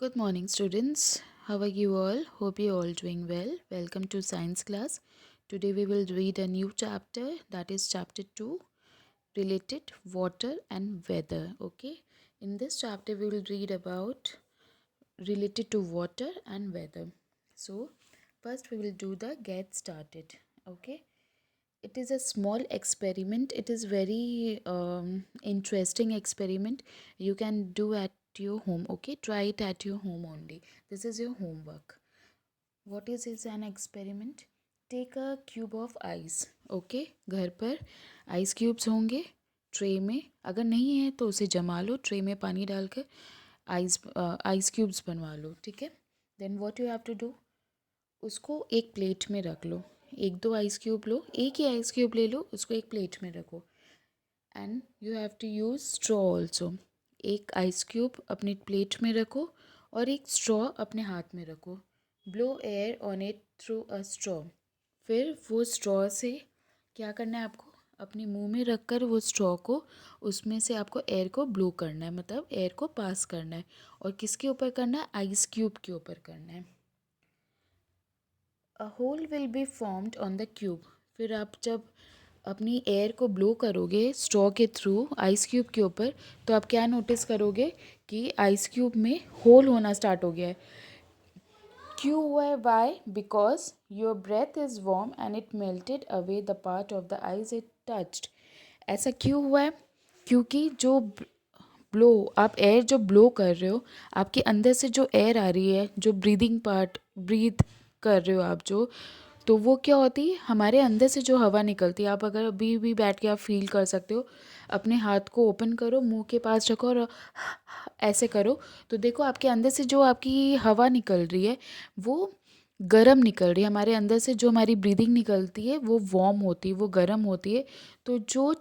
Good morning, students. How are you all? Hope you all doing well. Welcome to science class. Today we will read a new chapter, that is chapter 2, related water and weather. Okay, in this chapter we will read about related to water and weather. So first we will do the get started. Okay, it is a small experiment. It is very interesting experiment you can do at your home. Okay, try it at your home only. This is your homework. What is an experiment? Take a cube of ice. Okay, घर पर ice cubes होंगे tray में. अगर नहीं है तो उसे जमा लो ट्रे में पानी डालकर. आइस क्यूब्स बनवा लो. ठीक है. Then what you have to do, उसको एक प्लेट में रख लो. एक दो आइस क्यूब लो, एक ही आइस क्यूब ले लो, उसको एक प्लेट में रखो. And you have to use straw also. एक आइस क्यूब अपनी प्लेट में रखो और एक स्ट्रॉ अपने हाथ में रखो. Blow air on it through a straw. फिर वो स्ट्रॉ से क्या करना है आपको, अपने मुंह में रखकर वो स्ट्रॉ को उसमें से आपको एयर को ब्लो करना है, मतलब एयर को पास करना है. और किसके ऊपर करना है, आइस क्यूब के ऊपर करना है. A hole will be formed on the cube. फिर आप जब अपनी एयर को ब्लो करोगे स्ट्रॉ के थ्रू आइस क्यूब के ऊपर, तो आप क्या नोटिस करोगे कि आइस क्यूब में होल होना स्टार्ट हो गया है. क्यों हुआ है, why? Because your breath is warm and it melted away the part of the ice it touched. ऐसा क्यों हुआ है? क्योंकि जो ब्लो, आप एयर जो ब्लो कर रहे हो, आपके अंदर से जो एयर आ रही है, जो ब्रीदिंग पार्ट, ब्रीथ कर रहे हो आप जो, तो वो क्या होती है, हमारे अंदर से जो हवा निकलती है. आप अगर अभी भी बैठ के आप फील कर सकते हो. अपने हाथ को ओपन करो, मुंह के पास रखो और ऐसे करो, तो देखो आपके अंदर से जो आपकी हवा निकल रही है वो गर्म निकल रही है. हमारे अंदर से जो हमारी ब्रीदिंग निकलती है वो वार्म होती है, वो गर्म होती है. तो जो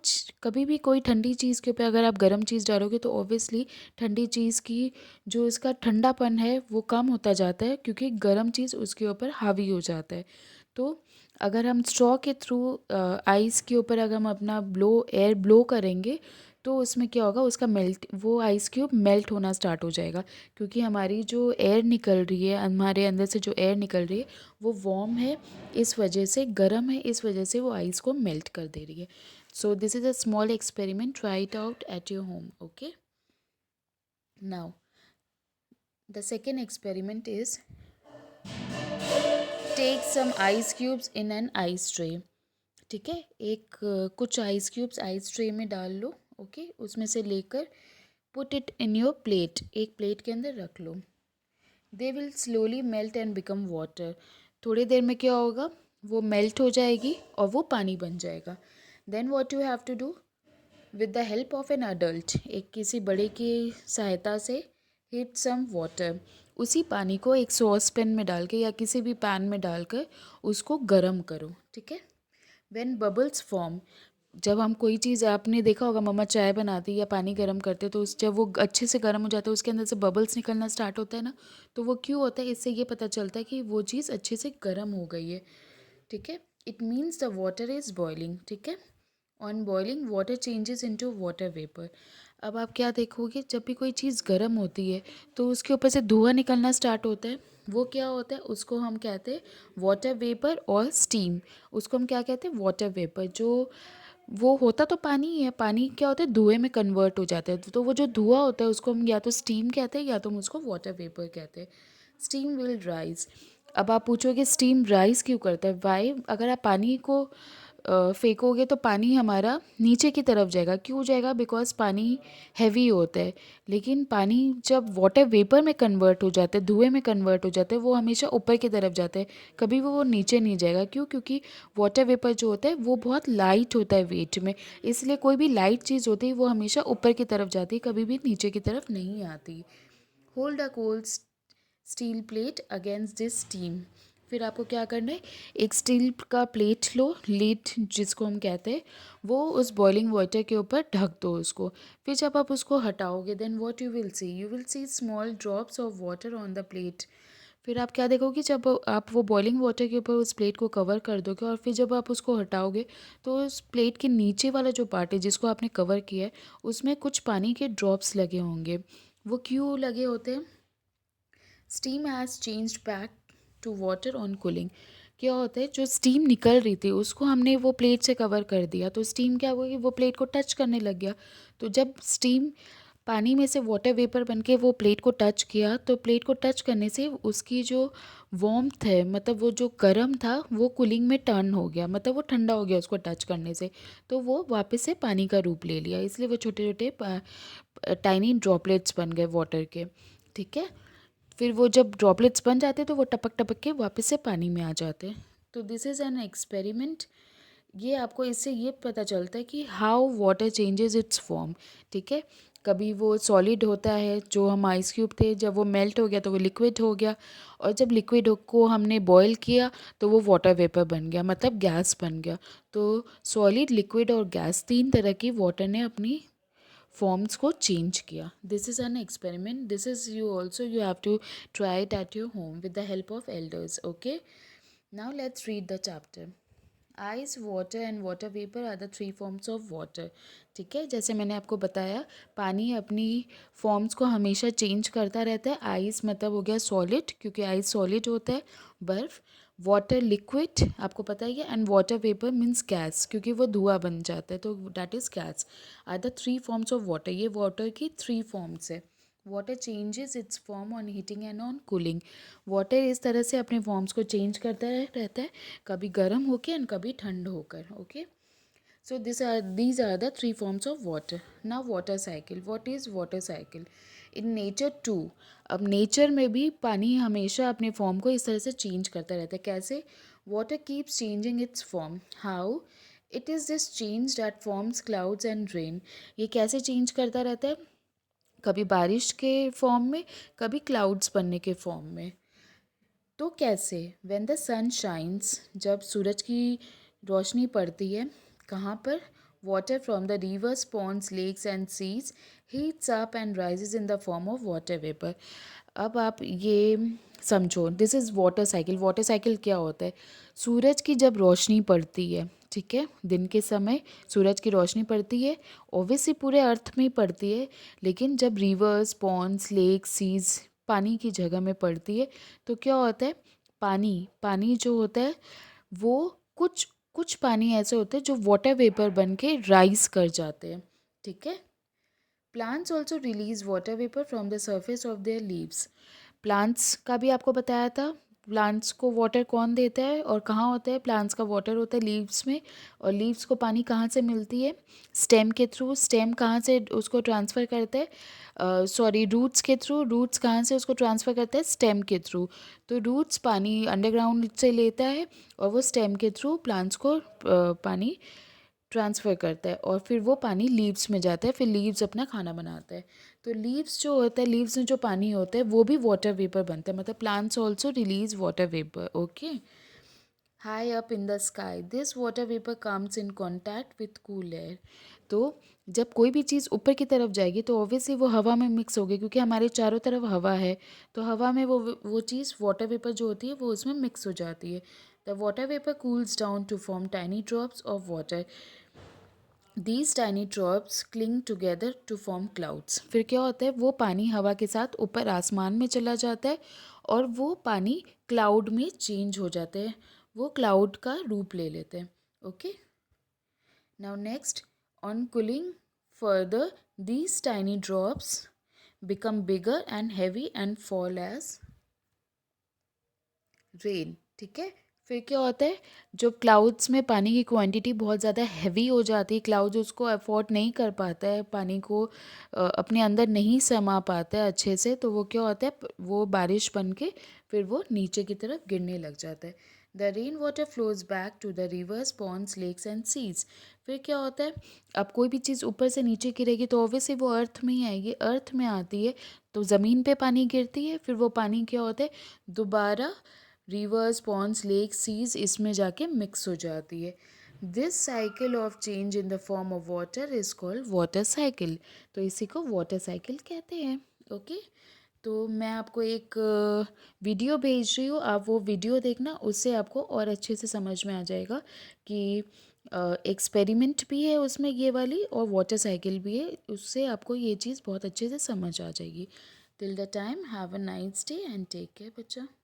कभी भी कोई ठंडी चीज़ के ऊपर अगर आप गर्म चीज़ डालोगे तो ऑब्वियसली ठंडी चीज़ की जो इसका ठंडापन है वो कम होता जाता है, क्योंकि गर्म चीज़ उसके ऊपर हावी हो जाता है. तो अगर हम स्ट्रॉ के थ्रू आइस के ऊपर अगर हम अपना एयर ब्लो करेंगे, तो उसमें क्या होगा, उसका मेल्ट, वो आइस क्यूब मेल्ट होना स्टार्ट हो जाएगा. क्योंकि हमारी जो एयर निकल रही है, हमारे अंदर से जो एयर निकल रही है वो वार्म है, इस वजह से गर्म है, इस वजह से वो आइस को मेल्ट कर दे रही है. So this is a small experiment, try it out at your home. Okay, now the second experiment is take some ice cubes in an ice tray. ठीक है, कुछ आइस क्यूब्स आइस ट्रे में डाल लो. Okay, उसमें से लेकर put it in your plate, एक plate के अंदर रख लो. They will slowly melt and become water. थोड़ी देर में क्या होगा, वो मेल्ट हो जाएगी और वो पानी बन जाएगा. Then what you have to do, with the help of an adult, एक किसी बड़े की सहायता से, हीट सम वाटर. उसी पानी को एक सॉस पैन में डाल के या किसी भी पैन में डालकर उसको गर्म करो. ठीक है. व्हेन बबल्स फॉर्म, जब हम कोई चीज़, आपने देखा होगा मम्मा चाय बनाती या पानी गर्म करते तो उस जब वो अच्छे से गर्म हो जाता है उसके अंदर से बबल्स निकलना स्टार्ट होता है ना, तो वो क्यों होता है, इससे ये पता चलता है कि वो चीज़ अच्छे से गर्म हो गई है. ठीक है. It means the water is boiling. ठीक है. On boiling water changes into water vapour. अब आप क्या देखोगे, जब भी कोई चीज़ गर्म होती है तो उसके ऊपर से धुआं निकलना स्टार्ट होता है. वो क्या होता है, उसको हम कहते हैं वाटर वेपर और स्टीम. उसको हम क्या कहते हैं, वाटर वेपर. जो वो होता तो पानी ही है, पानी क्या होता है, धुएं में कन्वर्ट हो जाता है. तो वो जो धुआं होता है उसको हम या तो स्टीम कहते हैं या तो हम उसको वाटर वेपर कहते हैं. Steam will rise. अब आप पूछोगे स्टीम राइज क्यों करता है, वाई? अगर आप पानी को फेंकोगे तो पानी हमारा नीचे की तरफ जाएगा. क्यों जाएगा, बिकॉज पानी हैवी होता है. लेकिन पानी जब वाटर वेपर में कन्वर्ट हो जाता है, धुएं में कन्वर्ट हो जाता है, वो हमेशा ऊपर की तरफ जाता है, कभी वो नीचे नहीं जाएगा. क्यों? क्योंकि वाटर वेपर जो होता है वो बहुत लाइट होता है वेट में, इसलिए कोई भी लाइट चीज़ होती है वो हमेशा ऊपर की तरफ जाती है, कभी भी नीचे की तरफ नहीं आती. Hold a cold steel plate against this steam. फिर आपको क्या करना है, एक स्टील का प्लेट लो, लीड जिसको हम कहते हैं, वो उस बॉइलिंग वाटर के ऊपर ढक दो उसको. फिर जब आप उसको हटाओगे, then what you will see small drops of water on the plate. फिर आप क्या देखोगे, जब आप वो बॉइलिंग वाटर के ऊपर उस प्लेट को कवर कर दोगे और फिर जब आप उसको हटाओगे तो उस प्लेट के नीचे वाला जो पार्ट है जिसको आपने कवर किया है उसमें कुछ पानी के ड्रॉप्स लगे होंगे. वो क्यों लगे होते हैं, steam has changed back to water on cooling. क्या होता है, जो स्टीम निकल रही थी उसको हमने वो प्लेट से कवर कर दिया, तो स्टीम क्या हुआ कि वो प्लेट को टच करने लग गया। तो जब स्टीम पानी में से वाटर वेपर बन के वो प्लेट को टच किया, तो प्लेट को टच करने से उसकी जो वार्मथ है, मतलब वो जो गर्म था वो कूलिंग में टर्न हो गया, मतलब वो ठंडा हो गया उसको टच करने से। तो वो वापस से पानी का रूप ले लिया, इसलिए वो छोटे छोटे टाइनी ड्रॉपलेट्स बन गए वाटर के। ठीक है, फिर वो जब ड्रॉपलेट्स बन जाते तो वो टपक टपक के वापस से पानी में आ जाते। तो दिस इज़ एन एक्सपेरिमेंट। ये आपको इससे ये पता चलता है कि how water changes its form. ठीक है, कभी वो सॉलिड होता है, जो हम आइस क्यूब थे, जब वो मेल्ट हो गया तो वो लिक्विड हो गया, और जब लिक्विड को हमने बॉयल किया तो वो वाटर वेपर बन गया, मतलब गैस बन गया। तो सॉलिड, लिक्विड और गैस, तीन तरह की वाटर ने अपनी फॉर्म्स को चेंज किया। This is an experiment, this is you also you have to try it at your home with the help of elders. Okay, now let's read the chapter. Ice, water and water vapour are the three forms of water. ठीक है, जैसे मैंने आपको बताया, पानी अपनी forms को हमेशा चेंज करता रहता है। आइस मतलब हो गया सॉलिड, क्योंकि आइस सॉलिड होता है, बर्फ़। वाटर लिक्विड, आपको पता ही है, and water vapour means gas, क्योंकि वो धुआं बन जाता है, तो that is gas. Are the three forms of water. ये वाटर की थ्री फॉर्म्स है। Water changes its form on heating and on cooling. Water इस तरह से अपने फॉर्म्स को चेंज करता रहता है, कभी गर्म होकर एंड कभी ठंड होकर। Okay, so these are the three forms of water. Now water cycle. What is water cycle? In nature too. अब नेचर में भी पानी हमेशा अपने फॉर्म को इस तरह से चेंज करता रहता है। कैसे? Water keeps changing it's form. How? It is this change that forms clouds and rain. ये कैसे चेंज करता रहता है? कभी बारिश के फॉर्म में, कभी क्लाउड्स बनने के फॉर्म में। तो कैसे? व्हेन द सन शाइन्स, जब सूरज की रोशनी पड़ती है, कहाँ पर? Water from the rivers, ponds, lakes and seas heats up and rises in the form of water vapour. अब आप ये समझो, this is water cycle. Water cycle क्या होता है? सूरज की जब रोशनी पड़ती है, ठीक है, दिन के समय सूरज की रोशनी पड़ती है, ओब्वियसली पूरे अर्थ में ही पड़ती है, लेकिन जब रिवर्स, पॉन्ड्स, लेक, सीज पानी की जगह में पड़ती है, तो क्या होता है? पानी पानी जो होता है वो कुछ कुछ पानी ऐसे होते हैं जो वाटर वेपर बन के राइज कर जाते हैं। ठीक है, plants also release water vapour from the surface of their leaves. Plants का भी आपको बताया था, प्लांट्स को वाटर कौन देता है और कहाँ होता है? प्लांट्स का वाटर होता है लीव्स में, और लीव्स को पानी कहाँ से मिलती है? स्टेम के थ्रू। स्टेम कहाँ से उसको ट्रांसफ़र करता है? सॉरी, रूट्स के थ्रू। रूट्स कहाँ से उसको ट्रांसफ़र करता है? स्टेम के थ्रू। तो रूट्स पानी अंडरग्राउंड से लेता है, और वो स्टेम के थ्रू प्लांट्स को पानी ट्रांसफ़र करता है, और फिर वो पानी लीव्स में जाता है, फिर लीव्स अपना खाना बनाता है। तो लीव्स जो होता है, लीव्स में जो पानी होता है वो भी वाटर वेपर बनता है, मतलब plants also release water vapour. Okay, high up in the sky this water vapour comes in contact with cool air. तो जब कोई भी चीज़ ऊपर की तरफ जाएगी तो ऑब्वियसली वो हवा में मिक्स होगी, क्योंकि हमारे चारों तरफ हवा है, तो हवा में वो चीज़ वाटर वेपर जो होती है वो उसमें मिक्स हो जाती है। The water vapour cools down to form tiny drops of water. These tiny drops cling together to form clouds. फिर क्या होता है? वो पानी हवा के साथ ऊपर आसमान में चला जाता है, और वो पानी क्लाउड में चेंज हो जाते हैं, वो क्लाउड का रूप ले लेते हैं। Okay, now next, on cooling further these tiny drops become bigger and heavy and fall as rain. ठीक है, फिर क्या होता है? जो क्लाउड्स में पानी की क्वांटिटी बहुत ज़्यादा हैवी हो जाती है, क्लाउड्स उसको अफोर्ड नहीं कर पाता है, पानी को अपने अंदर नहीं समा पाता है अच्छे से, तो वो क्या होता है? वो बारिश बन के फिर वो नीचे की तरफ गिरने लग जाता है। The rain water flows back to the rivers, ponds, lakes and seas. फिर क्या होता है? अब कोई भी चीज़ ऊपर से नीचे गिरेगी तो ऑब्वियसली वो अर्थ में ही आएगी, अर्थ में आती है तो ज़मीन पे पानी गिरती है, फिर वो पानी क्या होता है? दोबारा रिवर्स, पॉन्ड्स, लेक, सीज इसमें जाके मिक्स हो जाती है। This cycle of change in the form of water is called water cycle. तो इसी को वाटर साइकिल कहते हैं। ओके, तो मैं आपको एक वीडियो भेज रही हूँ, आप वो वीडियो देखना, उससे आपको और अच्छे से समझ में आ जाएगा कि एक्सपेरिमेंट भी है उसमें ये वाली, और वाटर साइकिल भी है, उससे आपको ये चीज़ बहुत अच्छे से समझ आ जाएगी। Till the time have a nice day and take care बच्चा।